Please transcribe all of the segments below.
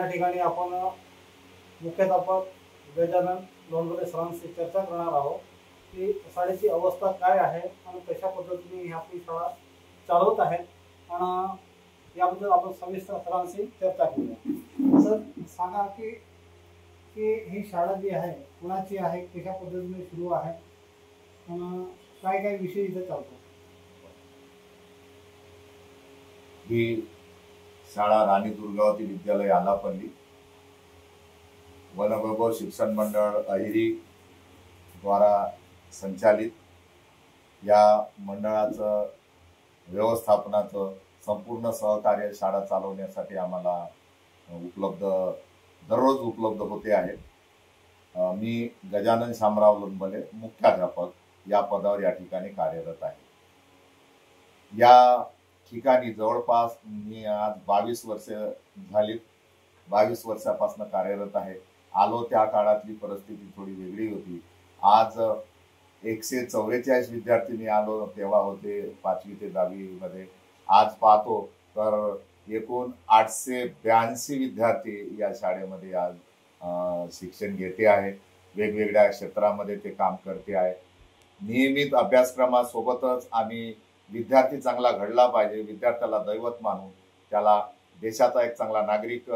या ठिकाणी आपण मुख्याध्यापक गजानन लोणबरे सरांशी चर्चा करणार आहोत की शाळेची अवस्था काय आहे आणि कशा पद्धतीने ही आपली शाळा चालवत आहेत आणि याबद्दल आपण सविस्तर सरांशी चर्चा करूया। सर सांगा की ही शाळा जी आहे कुणाची आहे, कशा पद्धतीने सुरू आहे आणि काय काय विषय इथे चालतो। ही शाळा राणी दुर्गावती विद्यालय आलापल्ली वनवैभव शिक्षण मंडळ अहिरी द्वारा संचालित या मंडळाचं व्यवस्थापनाचं संपूर्ण सहकार्य शाळा चालवण्यासाठी आम्हाला दररोज उपलब्ध होते आहे। मी गजानन शामराव लोणबरे मुख्याध्यापक या पदावर या ठिकाणी कार्यरत आहे। या ठिकाणी जवळपास मी आज 22 वर्ष झाली, 22 वर्षापासून कार्यरत आहे। आलो त्या काळातली परिस्थिती थोडी वेगळी होती। आज 144 विद्यार्थी मी आलो तेव्हा होते 5वी ते 10वी मध्ये। आज पाहतो तर एकूण 882 विद्यार्थी या शाळेमध्ये आज शिक्षण घेते आहे। वेगवेगळ्या क्षेत्रामध्ये ते काम करते आहे। नियमित अभ्यासक्रमासोबतच आम्ही विद्यार्थी चांगला घडला पाहिजे, विद्यार्थ्याला दैवत मानून त्याला देशाचा एक चांगला नागरिक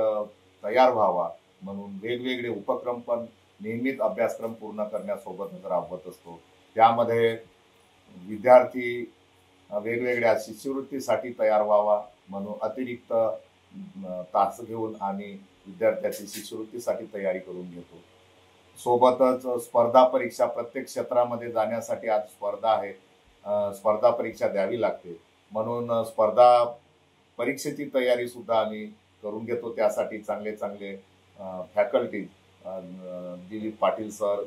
तयार व्हावा म्हणून वेगवेगळे उपक्रम पण नियमित अभ्यासक्रम पूर्ण करण्यासोबतच राबवत असतो। त्यामध्ये विद्यार्थी वेगवेगळ्या शिष्यवृत्तीसाठी तयार व्हावा म्हणून अतिरिक्त तास घेऊन आम्ही विद्यार्थ्याची शिष्यवृत्तीसाठी तयारी करून घेतो। सोबतच स्पर्धा परीक्षा प्रत्येक क्षेत्रामध्ये जाण्यासाठी आज स्पर्धा आहे, स्पर्धा परीक्षा द्यावी लागते म्हणून स्पर्धा परीक्षेची तयारी सुद्धा आम्ही करून घेतो। त्यासाठी चांगले चांगले फॅकल्टी दिलीप पाटील सर,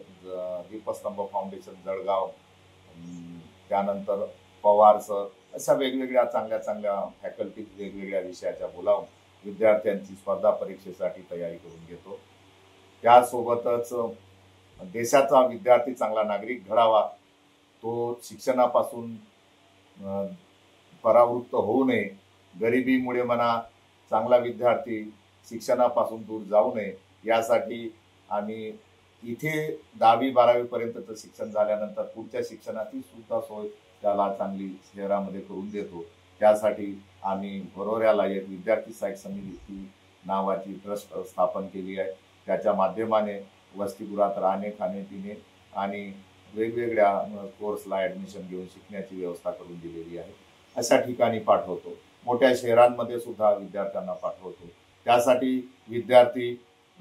दीपस्तंभ फाउंडेशन जळगाव, त्यानंतर पवार सर, अशा वेगवेगळ्या चांगल्या चांगल्या फॅकल्टी वेगवेगळ्या विषयाच्या बोलावून विद्यार्थ्यांची स्पर्धा परीक्षेसाठी तयारी करून घेतो। त्यासोबतच देशाचा विद्यार्थी चांगला नागरिक घडावा, तो शिक्षणापासून परावृत्त होऊ नये, गरिबीमुळे म्हणा चांगला विद्यार्थी शिक्षणापासून दूर जाऊ नये यासाठी आम्ही इथे 10वी 12वी पर्यंतचं शिक्षण झाल्यानंतर पुढच्या शिक्षणाची सुद्धा सोय त्याला चांगली शहरामध्ये करून देतो। त्यासाठी आम्ही बरोऱ्याला एक विद्यार्थी सहाय्यक समिती नावाची ट्रस्ट स्थापन केली आहे। त्याच्या माध्यमाने वसतिगृहात राहणे, खाणे पिणे आणि वेगवेगळ्या कोर्सला ॲडमिशन घेऊन शिकण्याची व्यवस्था करून दिलेली आहे। अशा ठिकाणी पाठवतो, मोठ्या शहरांमध्ये सुद्धा विद्यार्थ्यांना पाठवतो। त्यासाठी विद्यार्थी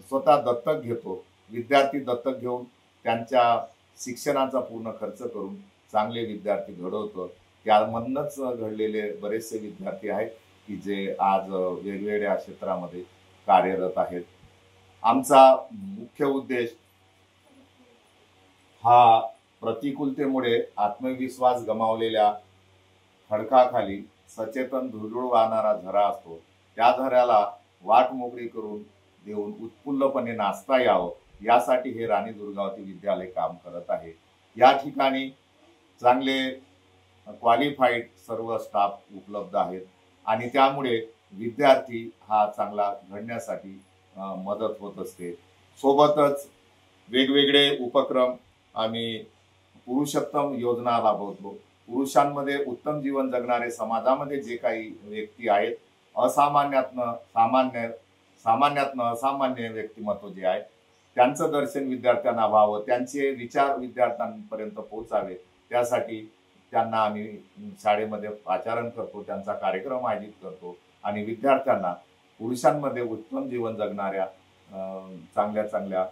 स्वतः दत्तक घेतो, विद्यार्थी दत्तक घेऊन त्यांच्या शिक्षणाचा पूर्ण खर्च करून चांगले विद्यार्थी घडवतो। त्यामधूनच घडलेले बरेचसे विद्यार्थी आहेत की जे आज वेगवेगळ्या क्षेत्रामध्ये कार्यरत आहेत। आमचा मुख्य उद्देश हा प्रतिकूलतेमुळे आत्मविश्वास गमावलेल्या खडकाखाली सचेतन धुळधुळ वाहणारा झरा असतो, त्या झऱ्याला वाट मोकळी करून देऊन उत्फुल्लपणे नाचता यावं यासाठी हे राणी दुर्गावती विद्यालय काम करत आहे। या ठिकाणी चांगले क्वालिफाईड सर्व स्टाफ उपलब्ध आहेत आणि त्यामुळे विद्यार्थी हा चांगला घडण्यासाठी मदत होत असते। सोबतच वेगवेगळे उपक्रम आम्ही पुरुषोत्तम योजना राबवतो। पुरुषांमध्ये उत्तम जीवन जगणारे समाजामध्ये जे काही व्यक्ती आहेत, सामान्यातनं असामान्य व्यक्तिमत्व जे आहे त्यांचं दर्शन विद्यार्थ्यांना व्हावं, त्यांचे विचार विद्यार्थ्यांपर्यंत पोहोचावे, त्यासाठी त्यांना आम्ही शाळेमध्ये आचरण करतो, त्यांचा कार्यक्रम आयोजित करतो आणि विद्यार्थ्यांना पुरुषांमध्ये उत्तम जीवन जगणाऱ्या चांगल्या चांगल्या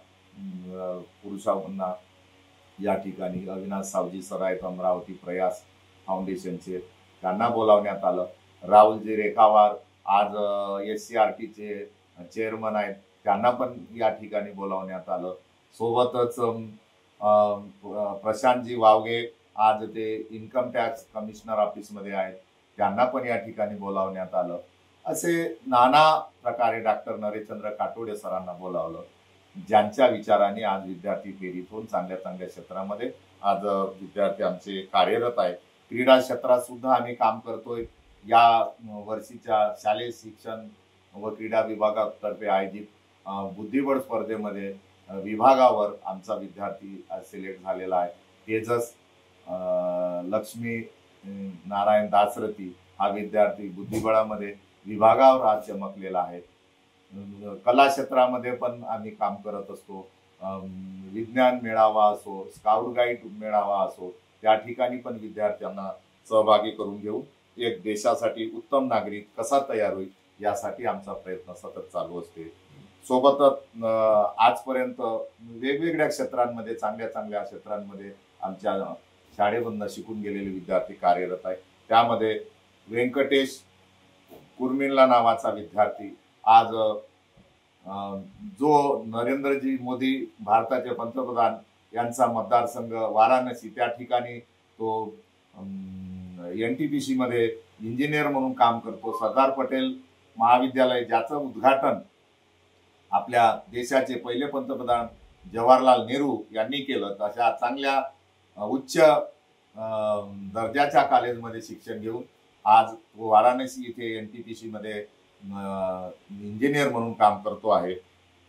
पुरुषांना या ठिकाणी अविनाश सावजी सर आहेत अमरावती प्रयास फाउंडेशनचे, त्यांना बोलावण्यात आलं। राहुलजी रेखावार आज SCRTचे चेअरमन आहेत, त्यांना पण या ठिकाणी बोलावण्यात आलं। सोबतच प्रशांतजी वावगे आज ते इन्कम टॅक्स कमिशनर ऑफिसमध्ये आहेत, त्यांना पण या ठिकाणी बोलावण्यात आलं। असे नाना प्रकारे डॉक्टर नरेशचंद्र काटोडे सरांना बोलावलं, ज्यांच्या विचाराने आज विद्यार्थी प्रेरित होऊन चांगल्या चांगल्या क्षेत्रामध्ये आज विद्यार्थी आमचे कार्यरत आहेत। क्रीडा क्षेत्रात सुद्धा आम्ही काम करतोय। या वर्षीच्या शालेय शिक्षण व क्रीडा विभागातर्फे आयोजित बुद्धिबळ स्पर्धेमध्ये विभागावर आमचा विद्यार्थी सिलेक्ट झालेला आहे। तेजस लक्ष्मी नारायण दासरथी हा विद्यार्थी बुद्धिबळामध्ये विभागावर आज चमकलेला आहे। कला क्षेत्रामध्ये पण आम्ही काम करत असतो। विज्ञान मेळावा असो, स्काउट गाईड मेळावा असो, त्या ठिकाणी पण विद्यार्थ्यांना सहभागी करून घेऊन एक देशासाठी उत्तम नागरिक कसा तयार होईल यासाठी आमचा प्रयत्न सतत चालू असते। सोबतच आजपर्यंत वेगवेगळ्या क्षेत्रांमध्ये चांगल्या चांगल्या क्षेत्रांमध्ये आमच्या शाळेमधून शिकून गेलेले विद्यार्थी कार्यरत आहेत। त्यामध्ये व्यंकटेश कुर्मिल्ला नावाचा विद्यार्थी आज जो नरेंद्रजी मोदी भारताचे पंतप्रधान यांचा मतदारसंघ वाराणसी त्या ठिकाणी तो NTPC मध्ये इंजिनियर म्हणून काम करतो। सरदार पटेल महाविद्यालय ज्याचं उद्घाटन आपल्या देशाचे पहिले पंतप्रधान जवाहरलाल नेहरू यांनी केलं, अशा चांगल्या उच्च दर्जाच्या कॉलेजमध्ये शिक्षण घेऊन आज वाराणसी येथे NTPC मध्ये इंजिनियर म्हणून काम करतो आहे।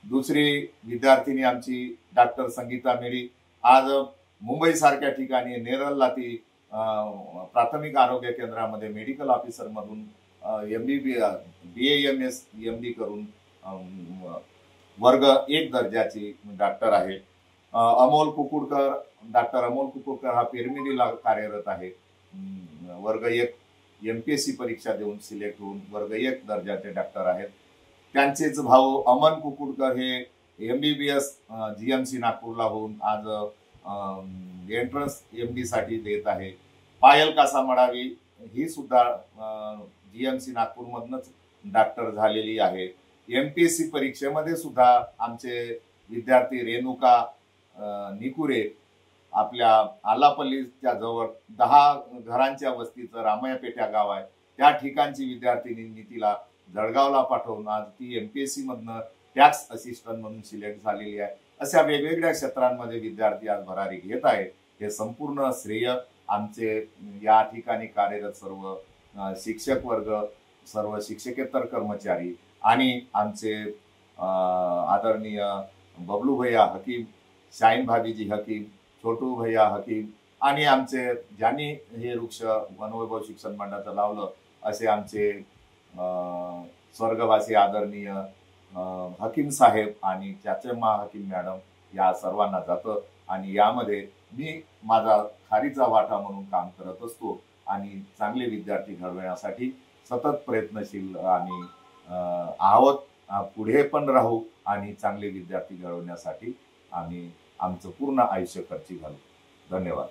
दुसरी विद्यार्थिनी आमची डॉक्टर संगीता मेडी आज मुंबई सारख्या ठिकाणी नेरळला ती प्राथमिक आरोग्य केंद्रामध्ये मेडिकल ऑफिसर मधून BAMS MD करून वर्ग 1 दर्जाची डॉक्टर आहे। अमोल कुकुडकर, डॉक्टर अमोल कुकुडकर हा पेरमिलीला कार्यरत आहे। वर्ग 1 MPSC परीक्षा देऊन सिलेक्ट होऊन वर्ग 1 दर्जाचे डॉक्टर आहेत। त्यांचेच भाऊ अमन कुकुडकर हे MBBS GMC नागपूरला होऊन आज एंट्रन्स MD साठी देत आहे। पायल कासा मडावी ही सुद्धा GMC नागपूर मधनच डॉक्टर झालेली आहे। MPSC परीक्षेमध्ये सुद्धा आमचे विद्यार्थी रेणुका निकुरे आपल्या आलापल्लीच्या जवळ 10 घरांच्या वस्तीचं रामयापेठा गाव आहे, त्या ठिकाणची विद्यार्थिनींनी तिला जळगावला पाठवून आज ती MPSC मधनं टॅक्स असिस्टंट म्हणून सिलेक्ट झालेली आहे। अशा वेगवेगळ्या क्षेत्रांमध्ये विद्यार्थी आज भरारी घेत आहेत। हे संपूर्ण श्रेय आमचे या ठिकाणी कार्यरत सर्व शिक्षक वर्ग, सर्व शिक्षकेतर कर्मचारी आणि आमचे आदरणीय बबलू भैया हकीम, शाहीन भाभीजी हकीम, छोटू भैया हकीम आणि आमचे ज्यांनी हे वृक्ष वनवैभव शिक्षण मंडळाचं लावलं असे आमचे स्वर्गवासी आदरणीय हकीम साहेब आणि चाचम्मा हकीम मॅडम या सर्वांना जातं। आणि यामध्ये मी माझा खारीचा वाटा म्हणून काम करत असतो आणि चांगले विद्यार्थी घडवण्यासाठी सतत प्रयत्नशील आणि आहोत, पुढे पण राहू आणि चांगले विद्यार्थी घडवण्यासाठी आम्ही आमचं पूर्ण आयुष्य खर्ची घालू। धन्यवाद।